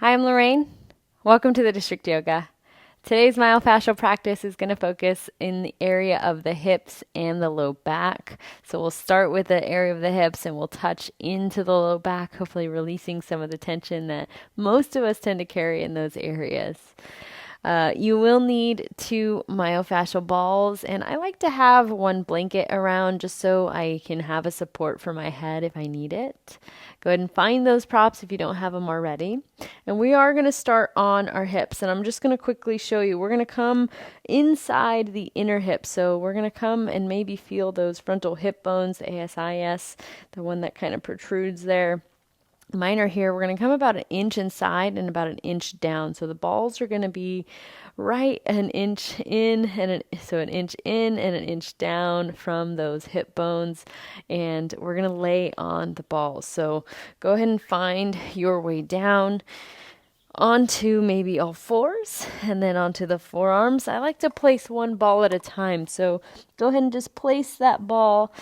Hi, I'm Lorraine. Welcome to the District Yoga. Today's myofascial practice is going to focus in the area of the hips and the low back. So we'll start with the area of the hips and we'll touch into the low back, hopefully releasing some of the tension that most of us tend to carry in those areas. You will need 2 myofascial balls, and I like to have one blanket around just so I can have a support for my head if I need it. Go ahead and find those props if you don't have them already. And we are going to start on our hips, and I'm just going to quickly show you. We're going to come inside the inner hip, so we're going to come and maybe feel those frontal hip bones, the ASIS, the one that kind of protrudes there. Mine are here. We're going to come about an inch inside and about an inch down. So the balls are going to be right an inch in and an inch in and an inch down from those hip bones. And we're going to lay on the balls. So go ahead and find your way down onto maybe all fours and then onto the forearms. I like to place one ball at a time. So go ahead and just place that ball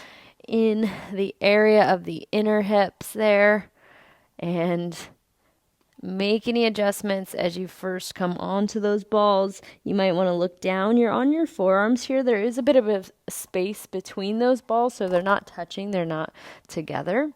in the area of the inner hips there. And make any adjustments as you first come onto those balls. You might want to look down. You're on your forearms here. There is a bit of a space between those balls, so they're not touching, they're not together.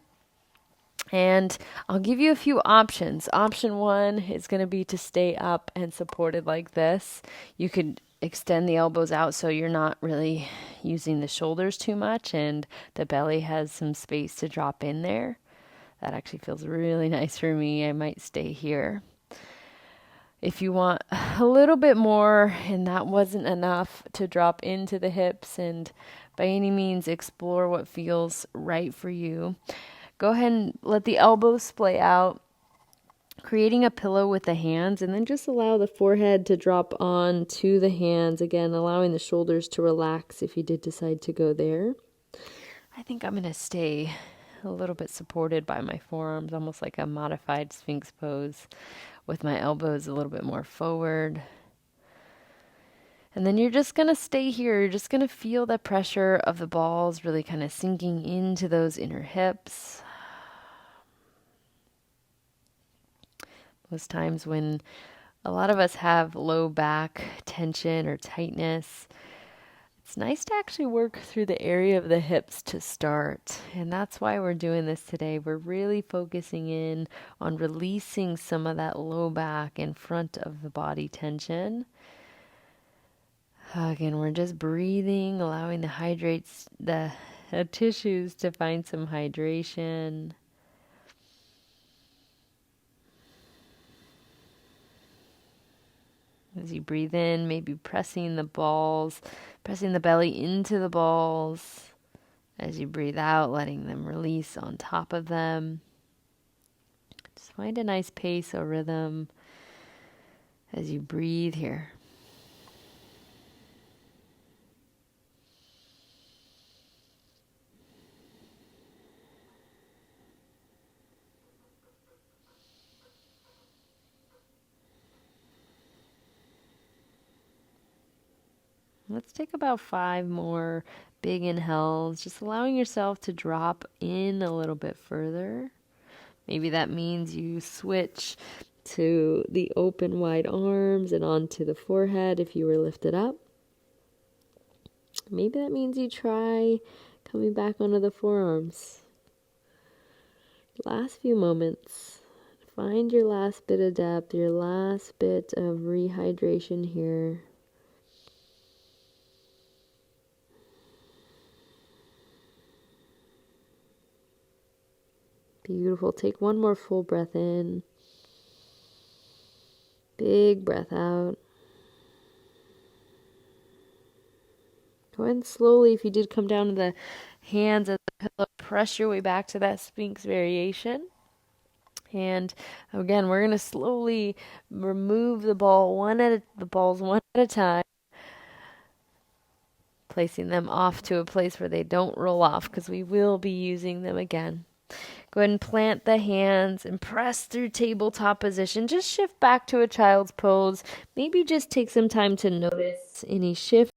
And I'll give you a few options. Option 1 is going to be to stay up and supported like this. You could extend the elbows out so you're not really using the shoulders too much and the belly has some space to drop in there. That actually feels really nice for me. I might stay here. If you want a little bit more and that wasn't enough to drop into the hips and by any means explore what feels right for you, go ahead and let the elbows splay out, creating a pillow with the hands, and then just allow the forehead to drop on to the hands. Again, allowing the shoulders to relax if you did decide to go there. I think I'm going to stay a little bit supported by my forearms, almost like a modified Sphinx pose with my elbows a little bit more forward. And then you're just going to stay here. You're just going to feel the pressure of the balls really kind of sinking into those inner hips. Those times when a lot of us have low back tension or tightness, it's nice to actually work through the area of the hips to start. And that's why we're doing this today. We're really focusing in on releasing some of that low back in front of the body tension. Again, we're just breathing, allowing the tissues to find some hydration. As you breathe in, maybe pressing the belly into the balls. As you breathe out, letting them release on top of them. Just find a nice pace or rhythm as you breathe here. Let's take about 5 more big inhales, just allowing yourself to drop in a little bit further. Maybe that means you switch to the open wide arms and onto the forehead if you were lifted up. Maybe that means you try coming back onto the forearms. Last few moments. Find your last bit of depth, your last bit of rehydration here. Beautiful. Take one more full breath in. Big breath out. Go ahead and slowly, if you did come down to the hands as a pillow, press your way back to that Sphinx variation. And again, we're going to slowly remove the balls one at a time, placing them off to a place where they don't roll off because we will be using them again. Go ahead and plant the hands and press through tabletop position. Just shift back to a child's pose. Maybe just take some time to notice any shift.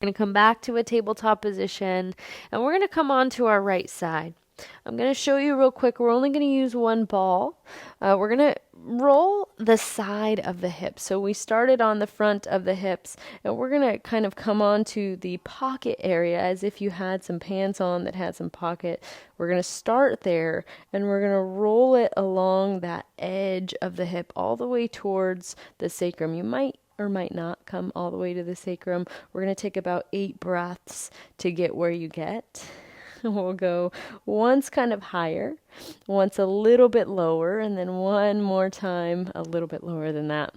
We're going to come back to a tabletop position, and we're going to come on to our right side. I'm going to show you real quick. We're only going to use one ball. We're going to roll the side of the hips. So we started on the front of the hips, and we're going to kind of come on to the pocket area as if you had some pants on that had some pocket. We're going to start there, and we're going to roll it along that edge of the hip all the way towards the sacrum. You might or might not come all the way to the sacrum. We're going to take about 8 breaths to get where you get. We'll go once kind of higher, once a little bit lower, and then one more time a little bit lower than that.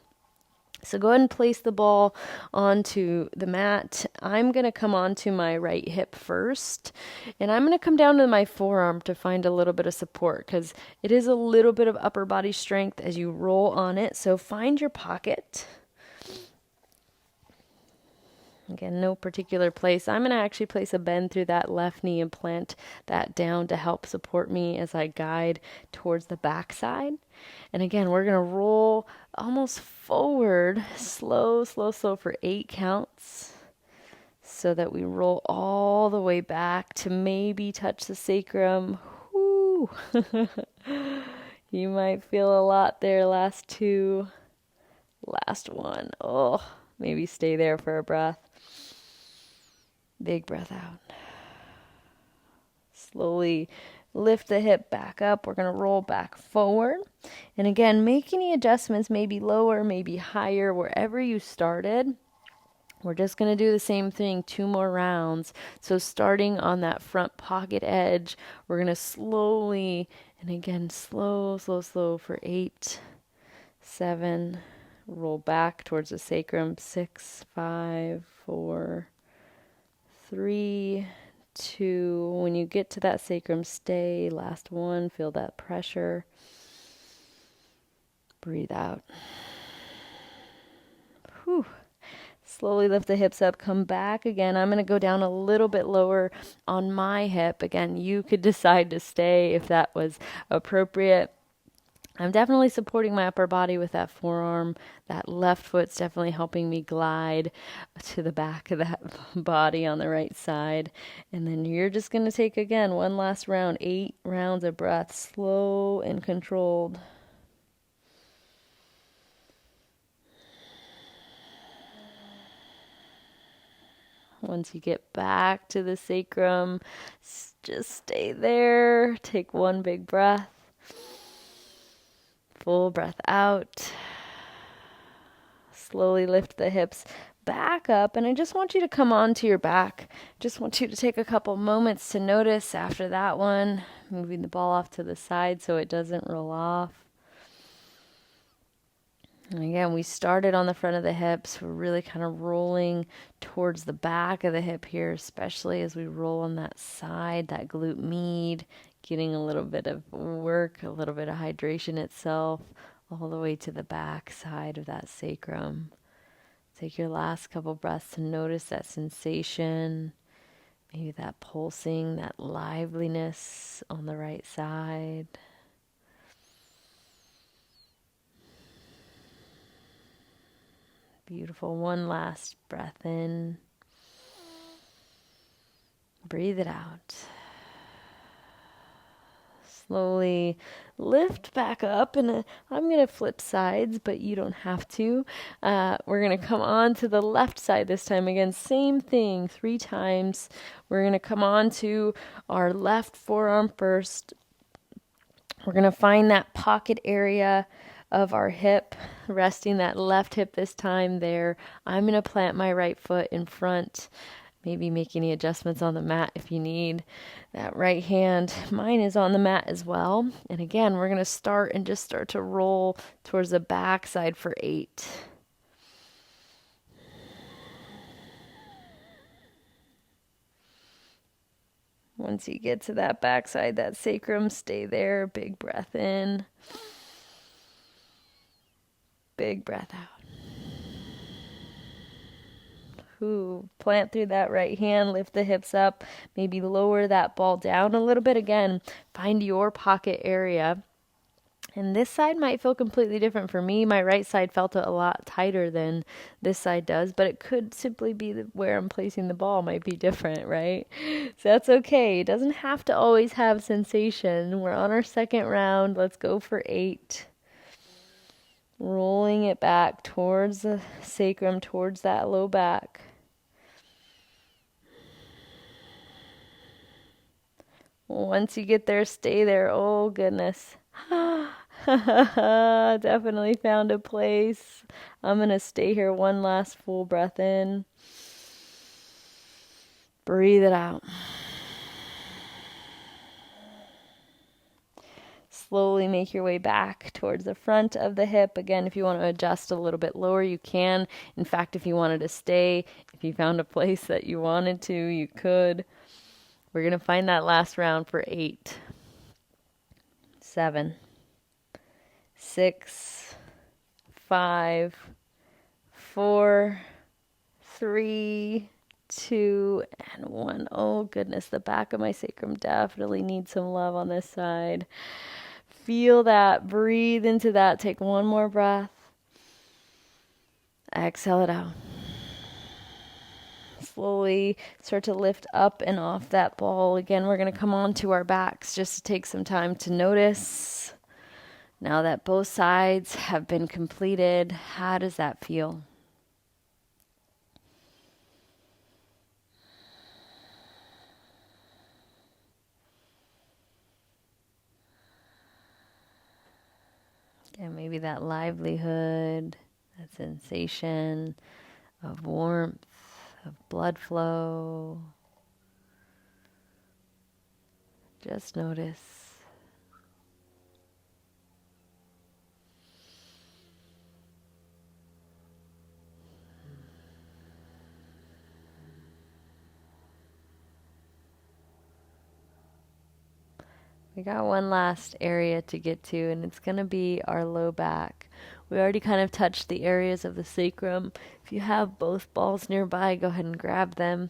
So go ahead and place the ball onto the mat. I'm going to come onto my right hip first, and I'm going to come down to my forearm to find a little bit of support because it is a little bit of upper body strength as you roll on it. So find your pocket. Again, no particular place. I'm going to actually place a bend through that left knee and plant that down to help support me as I guide towards the backside. And again, we're going to roll almost forward, slow, slow, slow for 8 counts so that we roll all the way back to maybe touch the sacrum. Whoo! You might feel a lot there. Last 2. Last 1. Oh, maybe stay there for a breath. Big breath out. Slowly lift the hip back up. We're going to roll back forward. And again, make any adjustments, maybe lower, maybe higher, wherever you started. We're just going to do the same thing 2 more rounds. So starting on that front pocket edge, we're going to slowly, and again, slow, slow, slow for 8, 7, roll back towards the sacrum, 6, 5, 4, 3, 2. When you get to that sacrum, stay. Last 1. Feel that pressure. Breathe out. Whew. Slowly lift the hips up. Come back again. I'm going to go down a little bit lower on my hip. Again, you could decide to stay if that was appropriate. I'm definitely supporting my upper body with that forearm. That left foot's definitely helping me glide to the back of that body on the right side. And then you're just going to take, again, one last round, 8 rounds of breath, slow and controlled. Once you get back to the sacrum, just stay there. Take one big breath. Full breath out. Slowly lift the hips back up, and I just want you to come onto your back. Just want you to take a couple moments to notice after that one, moving the ball off to the side so it doesn't roll off. And again, we started on the front of the hips. We're really kind of rolling towards the back of the hip here, especially as we roll on that side, that glute med, getting a little bit of work, a little bit of hydration itself, all the way to the back side of that sacrum. Take your last couple breaths to notice that sensation, maybe that pulsing, that liveliness on the right side. Beautiful. One last breath in. Breathe it out. Slowly lift back up, and I'm going to flip sides, but you don't have to. We're going to come on to the left side this time. Again, same thing 3 times. We're going to come on to our left forearm first. We're going to find that pocket area of our hip, resting that left hip this time there. I'm going to plant my right foot in front. Maybe make any adjustments on the mat if you need. That right hand, mine is on the mat as well. And again, we're going to start to roll towards the back side for 8. Once you get to that backside, that sacrum, stay there. Big breath in. Big breath out. Ooh, plant through that right hand, lift the hips up, maybe lower that ball down a little bit. Again, find your pocket area. And this side might feel completely different for me. My right side felt a lot tighter than this side does, but it could simply be where I'm placing the ball might be different, right? So that's okay. It doesn't have to always have sensation. We're on our second round. Let's go for 8. Rolling it back towards the sacrum, towards that low back. Once you get there, stay there. Oh, goodness. Definitely found a place. I'm going to stay here one last full breath in. Breathe it out. Slowly make your way back towards the front of the hip. Again, if you want to adjust a little bit lower, you can. In fact, if you wanted to stay, if you found a place that you wanted to, you could. We're going to find that last round for 8, 7, 6, 5, 4, 3, 2, and 1. Oh, goodness. The back of my sacrum definitely needs some love on this side. Feel that. Breathe into that. Take one more breath. Exhale it out. Slowly start to lift up and off that ball. Again, we're going to come onto our backs just to take some time to notice. Now that both sides have been completed, how does that feel? And maybe that livelihood, that sensation of warmth, of blood flow. Just notice. We got one last area to get to, and it's going to be our low back. We already kind of touched the areas of the sacrum. If you have both balls nearby, go ahead and grab them.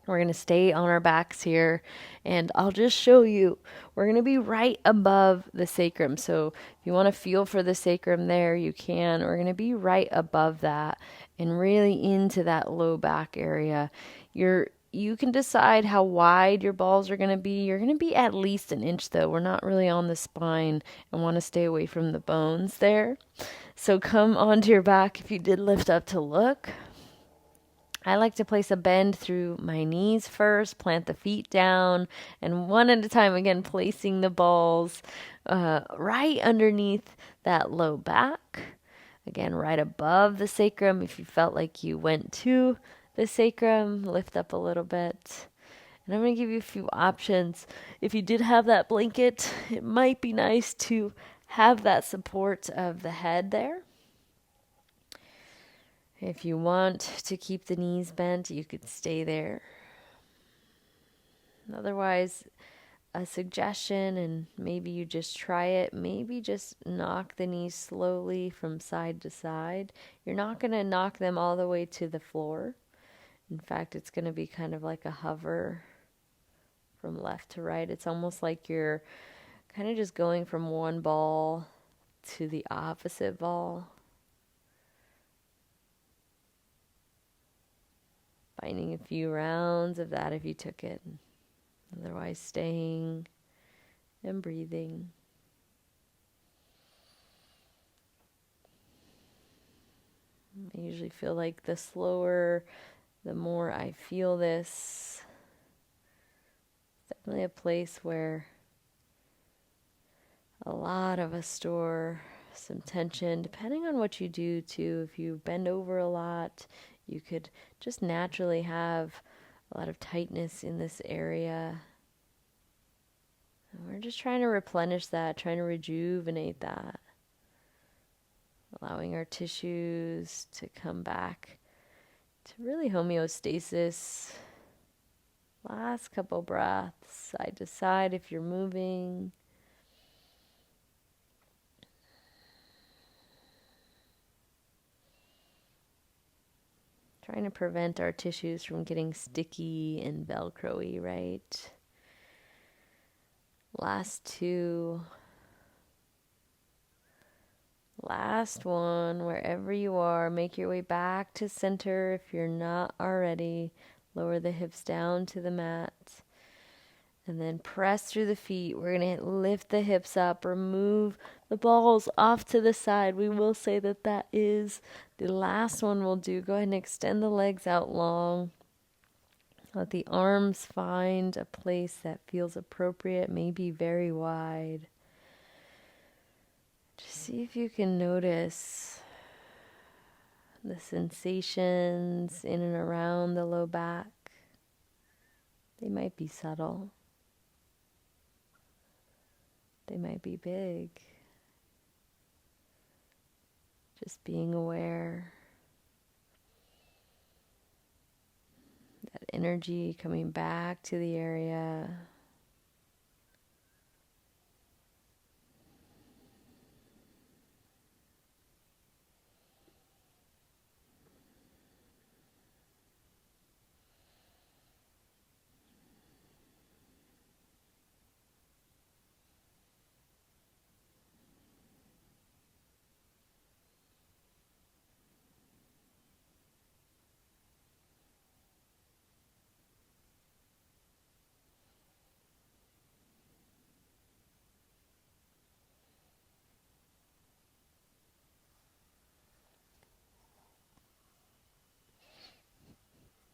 We're going to stay on our backs here, and I'll just show you. We're going to be right above the sacrum. So if you want to feel for the sacrum there, you can. We're going to be right above that and really into that low back area. You can decide how wide your balls are going to be. You're going to be at least an inch, though. We're not really on the spine and want to stay away from the bones there. So come onto your back if you did lift up to look. I like to place a bend through my knees first, plant the feet down, and one at a time, again, placing the balls right underneath that low back. Again, right above the sacrum. If you felt like you went to the sacrum, lift up a little bit. And I'm going to give you a few options. If you did have that blanket, it might be nice to have that support of the head there. If you want to keep the knees bent, you could stay there. Otherwise, a suggestion, and maybe you just try it, maybe just knock the knees slowly from side to side. You're not going to knock them all the way to the floor. In fact, it's going to be kind of like a hover from left to right. It's almost like you're kind of just going from one ball to the opposite ball. Finding a few rounds of that if you took it. Otherwise, staying and breathing. I usually feel like the slower, the more I feel this. It's definitely a place where a lot of us store some tension, depending on what you do too. If you bend over a lot, you could just naturally have a lot of tightness in this area. And we're just trying to replenish that, trying to rejuvenate that. Allowing our tissues to come back to really homeostasis. Last couple breaths, side to side if you're moving. Trying to prevent our tissues from getting sticky and Velcro-y, right? Last 2. Last one, wherever you are, make your way back to center if you're not already. Lower the hips down to the mat. And then press through the feet. We're going to lift the hips up, remove the balls off to the side. We will say that that is the last one we'll do. Go ahead and extend the legs out long. Let the arms find a place that feels appropriate, maybe very wide. Just see if you can notice the sensations in and around the low back. They might be subtle. They might be big. Just being aware. That energy coming back to the area.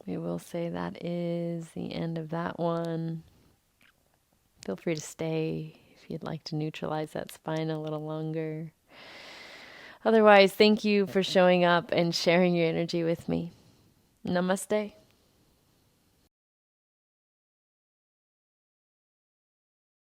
We will say that is the end of that one. Feel free to stay if you'd like to neutralize that spine a little longer. Otherwise, thank you for showing up and sharing your energy with me. Namaste.